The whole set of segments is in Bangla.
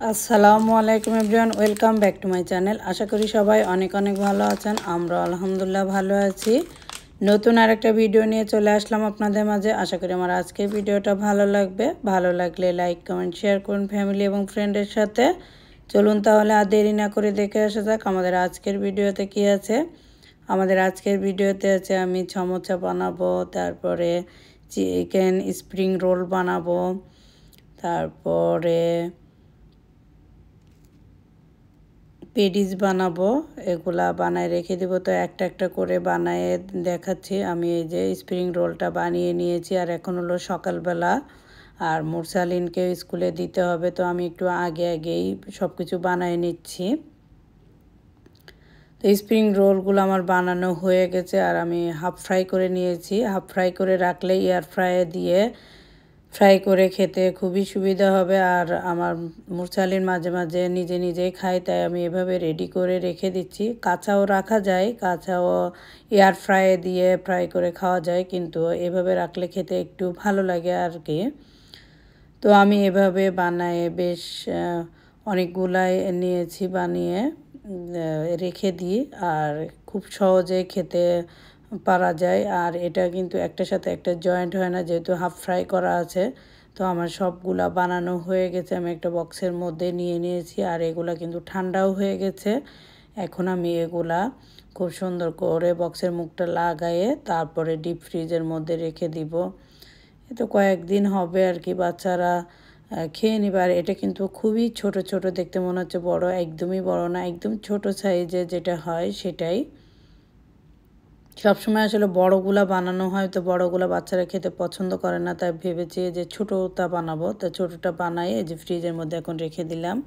আসসালামু আলাইকুম everyone, welcome back to my channel. আশা করি সবাই অনেক অনেক ভালো আছেন। আমরা আলহামদুলিল্লাহ ভালো আছি। নতুন আরেকটা ভিডিও নিয়ে চলে আসলাম আপনাদের মাঝে। আশা করি আমার আজকের ভিডিওটা ভালো লাগবে। ভালো লাগলে লাইক কমেন্ট শেয়ার করুন ফ্যামিলি এবং ফ্রেন্ডের সাথে। চলুন তাহলে আর দেরি না করে দেখে আসা যাক আমাদের আজকের ভিডিওতে কি আছে। আমাদের আজকের ভিডিওতে আছে আমি সমোসা বানাবো, তারপরে চিকেন স্প্রিং রোল বানাবো, তারপরে পেডিস বানাবো। এগুলা বানায় রেখে দেবো। তো একটা একটা করে বানায় দেখাচ্ছি। আমি এই যে স্প্রিং রোলটা বানিয়ে নিয়েছি, আর এখন হলো সকালবেলা, আর মুরসালিনকে স্কুলে দিতে হবে, তো আমি একটু আগেই সব কিছু বানিয়ে নিচ্ছি। তো স্প্রিং রোলগুলো আমার বানানো হয়ে গেছে, আর আমি হাফ ফ্রাই করে নিয়েছি। হাফ ফ্রাই করে রাখলে এয়ার ফ্রাইয়ে দিয়ে ফ্রাই করে খেতে খুবই সুবিধা হবে। আর আমার মুরসালিন মাঝে মাঝে নিজেই খায়, তাই আমি এভাবে রেডি করে রেখে দিচ্ছি। কাঁচাও রাখা যায়, কাঁচাও এয়ার ফ্রাইয়ে দিয়ে ফ্রাই করে খাওয়া যায়, কিন্তু এভাবে রাখলে খেতে একটু ভালো লাগে আর কি। তো আমি এভাবে বানায় বেশ অনেকগুলাই নিয়েছি, বানিয়ে রেখে দিই, আর খুব সহজে খেতে পারা যায়। আর এটা কিন্তু একটার সাথে একটা জয়েন্ট হয় না, যেহেতু হাফ ফ্রাই করা আছে। তো আমার সবগুলা বানানো হয়ে গেছে, আমি একটা বক্সের মধ্যে নিয়ে নিয়েছি, আর এগুলা কিন্তু ঠান্ডাও হয়ে গেছে। এখন আমি এগুলা খুব সুন্দর করে বক্সের মুখটা লাগায়ে তারপরে ডিপ ফ্রিজের মধ্যে রেখে দিব। এ তো কয়েকদিন হবে আর কি, বাচ্চারা খেয়ে নিবে। আর এটা কিন্তু খুবই ছোট ছোট, দেখতে মনে হচ্ছে বড়, একদমই বড় না, একদম ছোট সাইজে যেটা হয় সেটাই। সবসময় আসলে বড়গুলা বানানো হয়, তো বড়গুলা বাচ্চারা খেতে পছন্দ করে না, তাই ভেবেছি যে ছোটোটা বানাবো। তো ছোটোটা বানাই এই যে ফ্রিজের মধ্যে এখন রেখে দিলাম।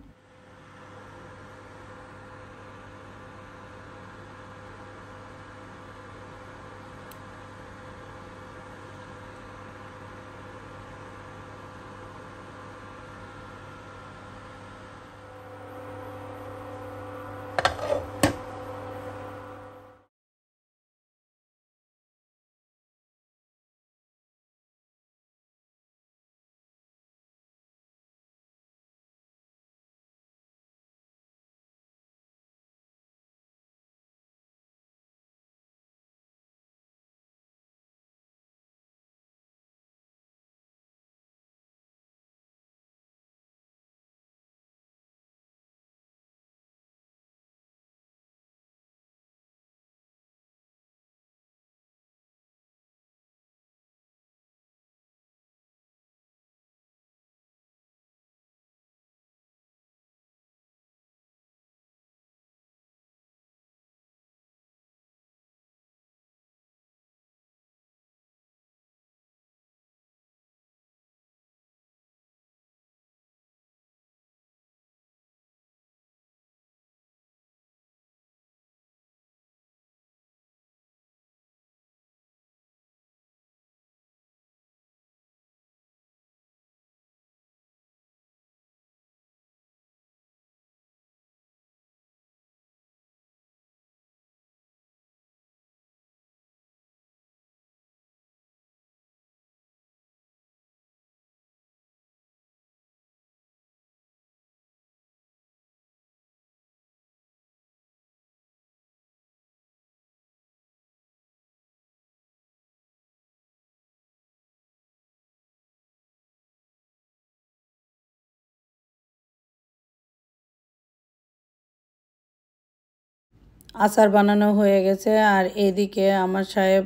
আচার বানানো হয়ে গেছে। আর এদিকে আমার সাহেব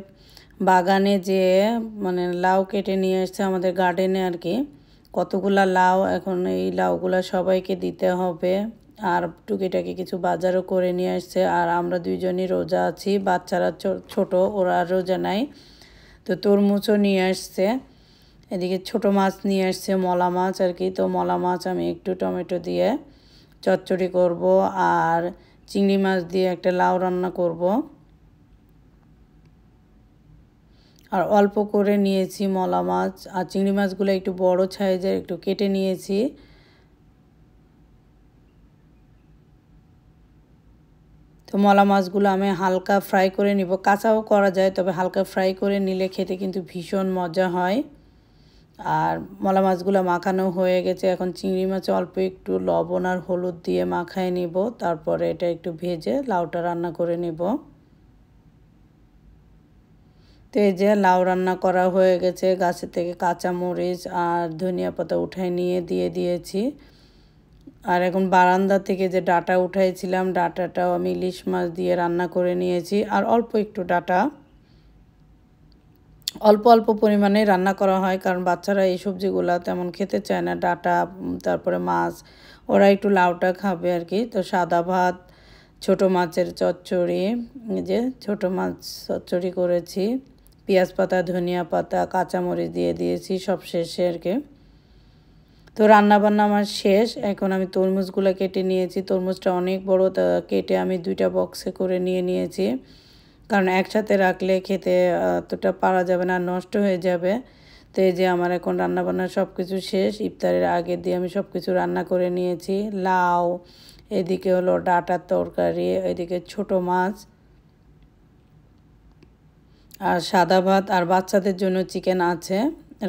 বাগানে যেয়ে মানে লাউ কেটে নিয়ে এসছে আমাদের গার্ডেনে আর কি। কতগুলা লাউ, এখন এই লাউগুলা সবাইকে দিতে হবে। আর টুকিটাকি কিছু বাজারও করে নিয়ে আসছে। আর আমরা দুইজনই রোজা আছি, বাচ্চারা ছোট, ওরা রোজা নাই। তো তরমুজও নিয়ে আসছে। এদিকে ছোট মাছ নিয়ে আসছে, মলা মাছ আর কি। তো মলা মাছ আমি একটু টমেটো দিয়ে চচ্চড়ি করব, আর চিংড়ি মাছ দিয়ে একটা লাউ রান্না করব। আর অল্প করে নিয়েছি মলা মাছ, আর চিংড়ি মাছগুলো একটু বড় সাইজের একটু কেটে নিয়েছি। তো মলা মাছগুলো আমি হালকা ফ্রাই করে নিব, কাঁচাও করা যায়, তবে হালকা ফ্রাই করে নিলে খেতে কিন্তু ভীষণ মজা হয়। আর মলা মাছগুলো মাখানো হয়ে গেছে। এখন চিংড়ি মাছে অল্প একটু লবণ আর হলুদ দিয়ে মাখায় নিব, তারপরে এটা একটু ভেজে লাউটা রান্না করে নিব। তো এই যে লাউ রান্না করা হয়ে গেছে, গাছের থেকে কাঁচা মরিচ আর ধনিয়া পাতা উঠায় নিয়ে দিয়ে দিয়েছি। আর এখন বারান্দা থেকে যে ডাঁটা উঠাইছিলাম, ডাঁটাটাও আমি ইলিশ মাছ দিয়ে রান্না করে নিয়েছি। আর অল্প একটু ডাঁটা, অল্প অল্প পরিমাণে রান্না করা হয়, কারণ বাচ্চারা এই সবজিগুলো তেমন খেতে চায় না। ডাঁটা, তারপরে মাছ, ওরা একটু লাউটা খাবে আর কি। তো সাদা ভাত, ছোটো মাছের চচ্চড়ি, যে ছোটো মাছ চচ্চড়ি করেছি, পেঁয়াজ পাতা, ধনিয়া পাতা, কাঁচামরিচ দিয়ে দিয়েছি সব শেষে আর কি। তো রান্নাবান্না আমার শেষ। এখন আমি তরমুজগুলো কেটে নিয়েছি। তরমুজটা অনেক বড়, তা কেটে আমি 2টা বক্সে করে নিয়েছি, কারণ একসাথে রাখলে খেতে অতটা পারা যাবে না, নষ্ট হয়ে যাবে। তো এই যে আমার এখন রান্নাবান্না সব কিছু শেষ। ইফতারের আগে দিয়ে আমি সব কিছু রান্না করে নিয়েছি। লাউ, এদিকে হলো ডাঁটার তরকারি, এদিকে ছোটো মাছ আর সাদা ভাত, আর বাচ্চাদের জন্য চিকেন আছে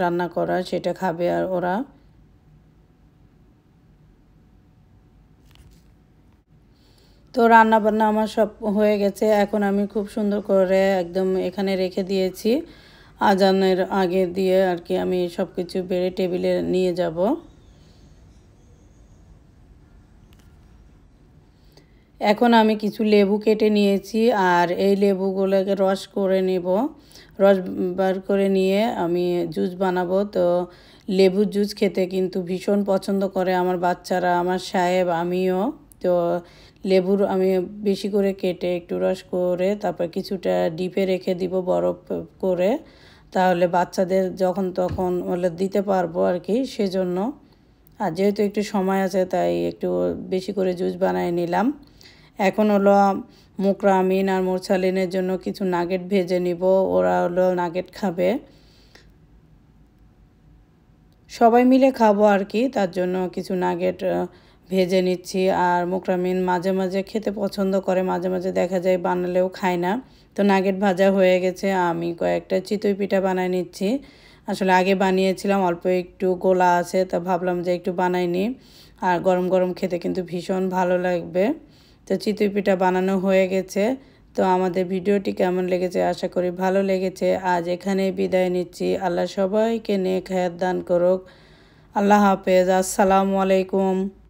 রান্না করা, সেটা খাবে আর ওরা। তো রান্না বান্না আমার সব হয়ে গেছে। এখন আমি খুব সুন্দর করে একদম এখানে রেখে দিয়েছি, আজানের আগে দিয়ে আর কি আমি সব কিছু বেড়ে টেবিলে নিয়ে যাব। এখন আমি কিছু লেবু কেটে নিয়েছি, আর এই লেবুগুলোকে রস করে নেব। রস বার করে নিয়ে আমি জুস বানাবো। তো লেবুর জুস খেতে কিন্তু ভীষণ পছন্দ করে আমার বাচ্চারা, আমার সাহেব, আমিও। তো লেবুর আমি বেশি করে কেটে একটু রস করে তারপর কিছুটা ডিপে রেখে দিব বরফ করে, তাহলে বাচ্চাদের যখন তখন ওগুলো দিতে পারবো আর কি, সেজন্য। আর যেহেতু একটু সময় আছে তাই একটু বেশি করে জুস বানিয়ে নিলাম। এখন হলো মুকরামিন আর মুরসালিনের জন্য কিছু নাগেট ভেজে নিব, ওরা হলো নাগেট খাবে। সবাই মিলে খাবো আর কি, তার জন্য কিছু নাগেট ভেজে নিচ্ছি। আর মুকরামিন মাঝে মাঝে খেতে পছন্দ করে, মাঝে মাঝে দেখা যায় বানালেও খায় না। তো নাগেট ভাজা হয়ে গেছে, আমি কয়েকটা চিতই পিঠা বানাই নিচ্ছি। আসলে আগে বানিয়েছিলাম, অল্প একটু গোলা আছে, তা ভাবলাম যে একটু বানাই নিই। আর গরম গরম খেতে কিন্তু ভীষণ ভালো লাগবে। তো চিতই পিঠা বানানো হয়ে গেছে। তো আমাদের ভিডিওটি কেমন লেগেছে আশা করি ভালো লেগেছে। আজ এখানেই বিদায় নিচ্ছি। আল্লাহ সবাইকে নেক হায়াত দান করুক। আল্লাহ হাফেজ। আসসালামু আলাইকুম।